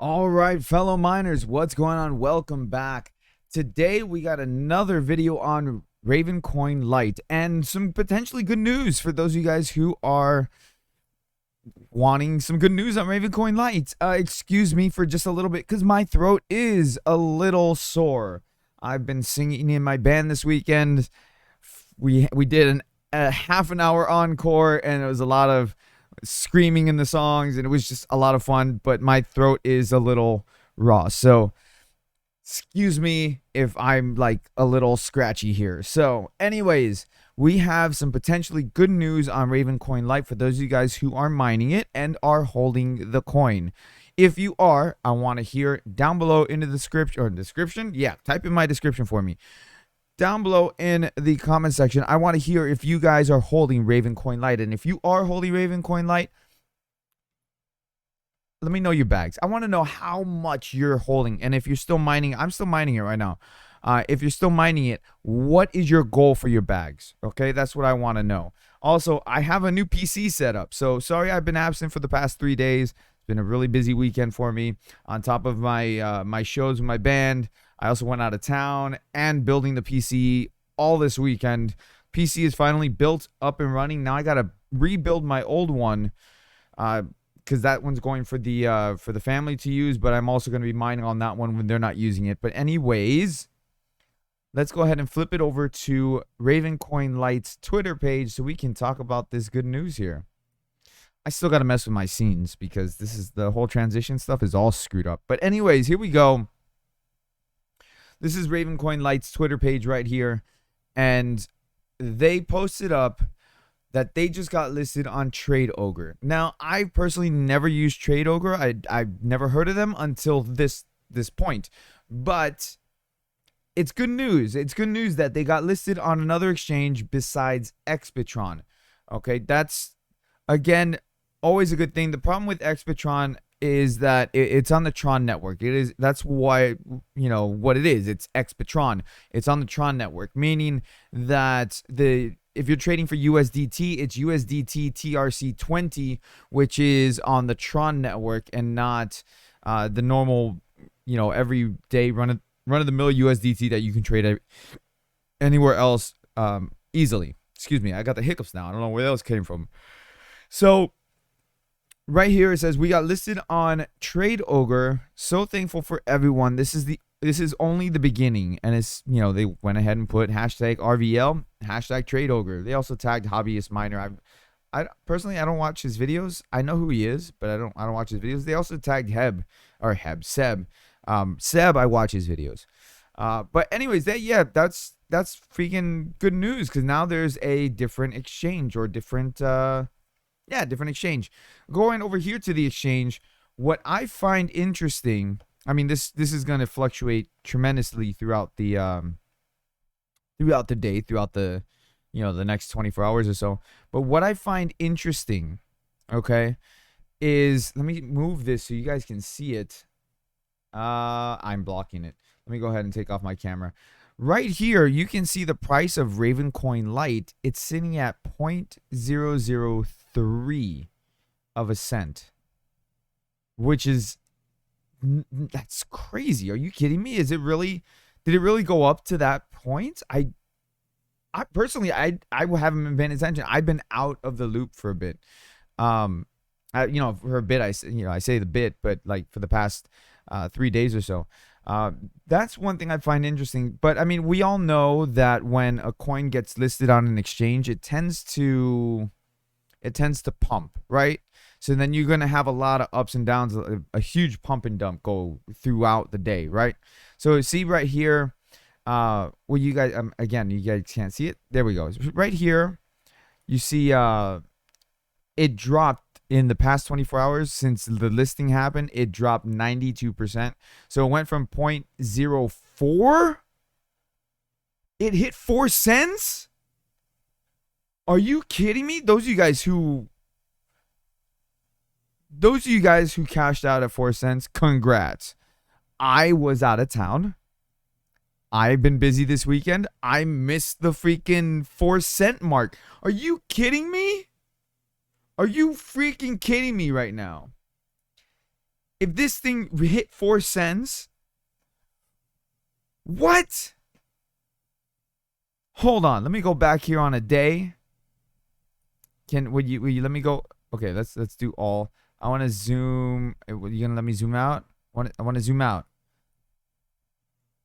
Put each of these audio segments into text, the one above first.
All right, fellow miners, what's going on? Welcome back. Today we got another video on Ravencoin Lite and some potentially good news for those of you guys who are wanting some good news on Ravencoin Lite. Excuse me for just a little bit because my throat is a little sore. I've been singing in my band this weekend. We did a half an hour encore and it was a lot of screaming in the songs and it was just a lot of fun, but my throat is a little raw, so excuse me if I'm like a little scratchy here. So anyways, we have some potentially good news on Ravencoin Lite for those of you guys who are mining it and are holding the coin. If you are, I want to hear down below in the description, yeah, type in my description for me down below in the comment section. I want to hear if you guys are holding Ravencoin Lite, and if you are holding Ravencoin Lite, let me know your bags. I want to know how much you're holding, and if you're still mining, I'm still mining it right now. If you're still mining it, what is your goal for your bags? Okay, that's what I want to know. Also, I have a new PC set up, so sorry I've been absent for the past 3 days. It's been a really busy weekend for me. On top of my my shows with my band, I also went out of town and building the PC all this weekend. PC is finally built up and running. Now I gotta rebuild my old one, because that one's going for the family to use. But I'm also gonna be mining on that one when they're not using it. But anyways, let's go ahead and flip it over to Ravencoin Lite's Twitter page so we can talk about this good news here. I still gotta mess with my scenes because this is the whole transition stuff is all screwed up. But anyways, here we go. This is Ravencoin Lite's Twitter page right here, and they posted up that they just got listed on Tradeogre. Now, I personally never used Tradeogre. I've never heard of them until this point, but it's good news. It's good news that they got listed on another exchange besides Expatron. Okay, that's again always a good thing. The problem with Expatron is that it's on the Tron network. That's why, you know what it is. It's Expatron. It's on the Tron network, meaning that if you're trading for USDT, it's USDT TRC20, which is on the Tron network and not the normal, everyday run of the mill USDT that you can trade anywhere else easily. Excuse me, I got the hiccups now. I don't know where those came from. So right here it says we got listed on Tradeogre. So thankful for everyone. This is only the beginning, and it's they went ahead and put hashtag RVL, hashtag Tradeogre. They also tagged Hobbyist Miner. I personally don't watch his videos. I know who he is, but I don't watch his videos. They also tagged Seb. Seb, I watch his videos. But anyways, that's freaking good news because now there's a different exchange or different exchange. Going over here to the exchange, what I find interesting, I mean, this is going to fluctuate tremendously throughout the day, throughout the the next 24 hours or so. But what I find interesting, okay, is, let me move this so you guys can see it. I'm blocking it. Let me go ahead and take off my camera. Right here, you can see the price of Ravencoin Lite. It's sitting at 0.003 of a cent, which is, that's crazy. Are you kidding me? Did it really go up to that point? I personally, I haven't been paying attention. I've been out of the loop for a bit. For a bit, I say the bit, but like for the past 3 days or so. That's one thing I find interesting. But I mean, we all know that when a coin gets listed on an exchange, it tends to pump, right? So then you're gonna have a lot of ups and downs, a huge pump and dump go throughout the day, right? So see right here, you guys, again, you guys can't see it. There we go. Right here, you see it dropped in the past 24 hours since the listing happened. It dropped 92%. So it went from 0.04. It hit 4 cents. Are you kidding me? Those of you guys who cashed out at 4 cents, congrats. I was out of town. I've been busy this weekend. I missed the freaking 4 cent mark. Are you kidding me? Are you freaking kidding me right now? If this thing hit 4 cents, what? Hold on, let me go back here on a day. Would you let me go? Okay, let's do all. I want to zoom. You gonna let me zoom out? I want to zoom out.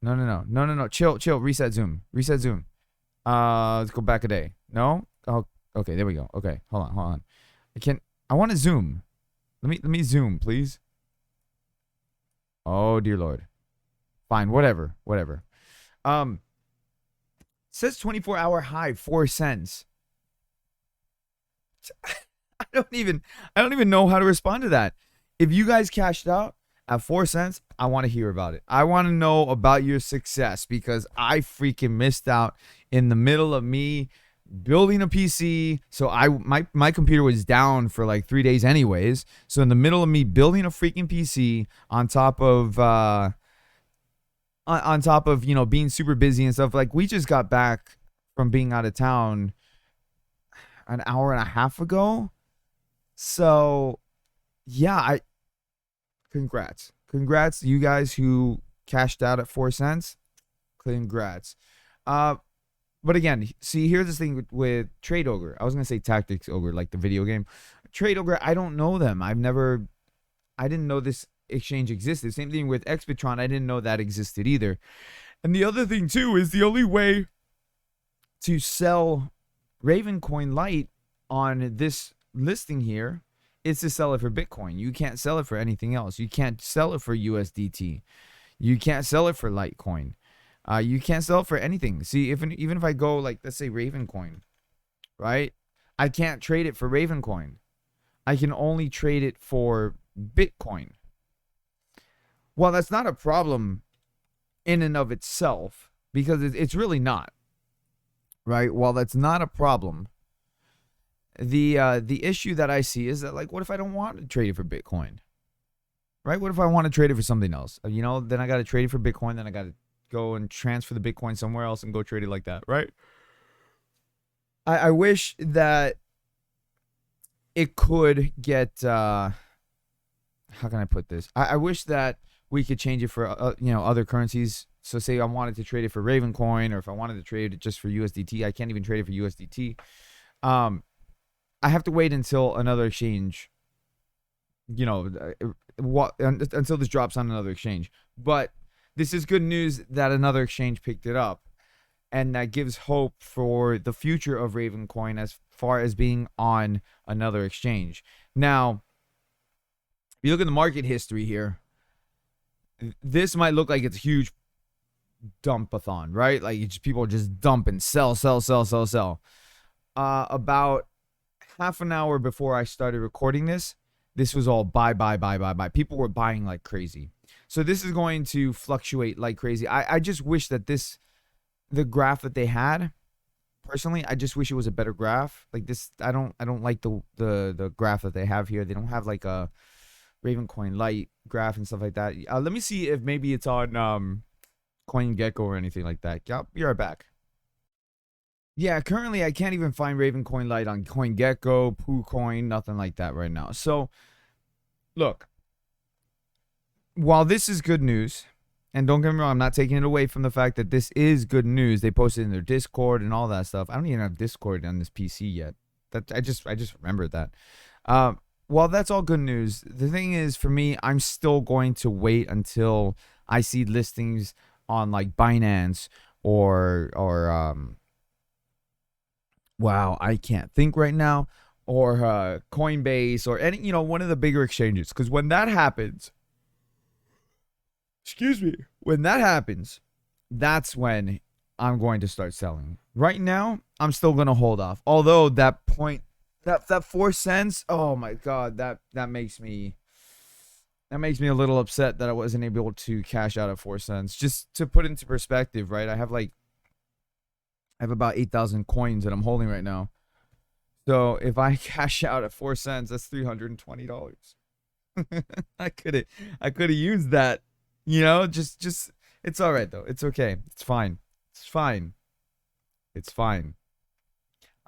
No. Chill. Reset zoom. Let's go back a day. No? Oh, okay, there we go. Okay, hold on. I want to zoom. Let me zoom, please. Oh dear Lord. Fine, whatever. Says 24-hour high, 4 cents. I don't even know how to respond to that. If you guys cashed out at 4 cents, I want to hear about it. I want to know about your success, because I freaking missed out in the middle of me building a PC. So my computer was down for like 3 days anyways. So in the middle of me building a freaking PC on top of being super busy and stuff, like we just got back from being out of town an hour and a half ago. So yeah, congrats to you guys who cashed out at 4 cents. Congrats. But again, see, here's the thing with Tradeogre. I was gonna say Tactics Ogre, like the video game. Tradeogre, I don't know them. I didn't know this exchange existed. Same thing with Expitron. I didn't know that existed either. And the other thing too is the only way to sell Ravencoin Lite on this listing here is to sell it for Bitcoin. You can't sell it for anything else. You can't sell it for USDT. You can't sell it for Litecoin. You can't sell it for anything. See, even if I go, like, let's say Ravencoin, right? I can't trade it for Ravencoin. I can only trade it for Bitcoin. Well, that's not a problem in and of itself, because it's really not, right? While that's not a problem, the issue that I see is that, like, what if I don't want to trade it for Bitcoin, right? What if I want to trade it for something else? Then I got to trade it for Bitcoin. Then I got to go and transfer the Bitcoin somewhere else and go trade it like that, right? I wish that it could get, how can I put this? I wish that we could change it for, other currencies. So say I wanted to trade it for Ravencoin, or if I wanted to trade it just for USDT, I can't even trade it for USDT. I have to wait until another exchange, until this drops on another exchange. But this is good news that another exchange picked it up, and that gives hope for the future of Ravencoin as far as being on another exchange. Now, if you look at the market history here, this might look like it's a huge dumpathon, right? Like people are just dumping, sell. About half an hour before I started recording this was all buy. People were buying like crazy. So this is going to fluctuate like crazy. I just wish that the graph that they had, personally, I just wish it was a better graph. Like this, I don't like the graph that they have here. They don't have like a Ravencoin Lite graph and stuff like that. Let me see if maybe it's on CoinGecko or anything like that. Yep, be right back. Yeah, currently I can't even find Ravencoin Lite on CoinGecko, PooCoin, nothing like that right now. So, look, while this is good news, and don't get me wrong, I'm not taking it away from the fact that this is good news. They posted in their Discord and all that stuff. I don't even have Discord on this PC yet. That I just remembered that. While that's all good news, the thing is, for me, I'm still going to wait until I see listings on like Binance or wow, I can't think right now, or Coinbase, or any, one of the bigger exchanges. Because when that happens, when that happens, that's when I'm going to start selling. Right now, I'm still going to hold off. Although that 4 cents, oh my God, that makes me a little upset that I wasn't able to cash out at 4 cents. Just to put into perspective, right? I have about 8,000 coins that I'm holding right now. So if I cash out at 4 cents, that's $320. I could have used that, just it's all right though. It's okay. It's fine. I'm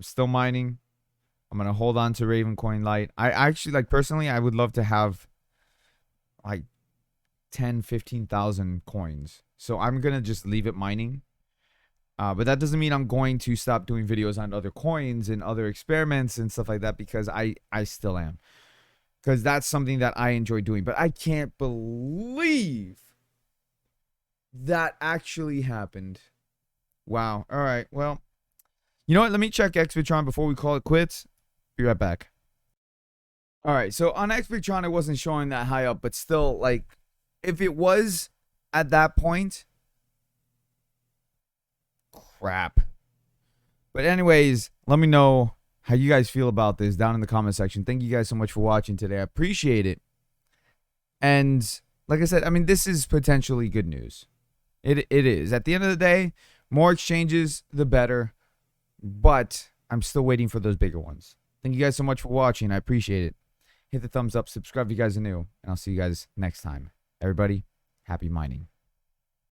still mining. I'm going to hold on to Ravencoin Lite. I actually, like, personally, I would love to have like 10, 15,000 coins. So I'm going to just leave it mining. But that doesn't mean I'm going to stop doing videos on other coins and other experiments and stuff like that, because I still am. Because that's something that I enjoy doing. But I can't believe that actually happened. Wow. All right. Well, you know what? Let me check Xbitron before we call it quits. Be right back. All right. So on Xbitron, it wasn't showing that high up, but still, like, if it was at that point, crap. But anyways, let me know how you guys feel about this down in the comment section. Thank you guys so much for watching today. I appreciate it. And like I said, I mean, this is potentially good news. It is. At the end of the day, more exchanges, the better. But I'm still waiting for those bigger ones. Thank you guys so much for watching. I appreciate it. Hit the thumbs up, subscribe if you guys are new, and I'll see you guys next time. Everybody, happy mining.